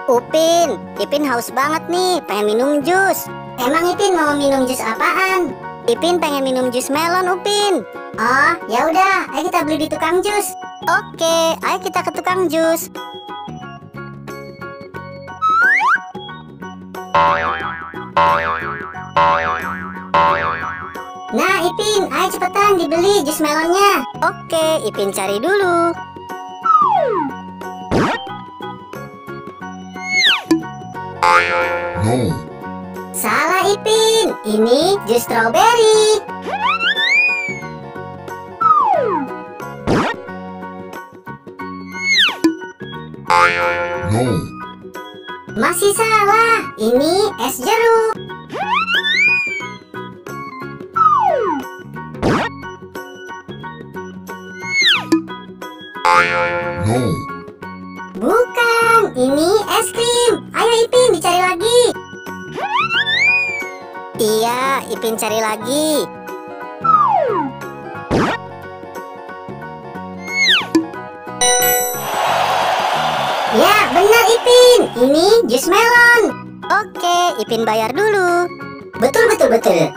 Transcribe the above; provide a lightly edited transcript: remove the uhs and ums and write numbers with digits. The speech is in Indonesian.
Upin, Ipin haus banget nih, pengen minum jus. Emang Ipin mau minum jus apaan? Ipin pengen minum jus melon, Upin. Oh, ya udah, ayo kita beli di tukang jus. Oke, ayo kita ke tukang jus. Nah, Ipin, ayo cepetan dibeli jus melonnya. Oke, Ipin cari dulu. No. Salah Ipin, ini jus strawberry. No. Masih salah, ini es jeruk. No. Bukan, ini es krim. Ayo Ipin, dicari lagi. Iya, Ipin cari lagi. Ya, benar Ipin. Ini jus melon. Oke, Ipin bayar dulu. Betul, betul, betul.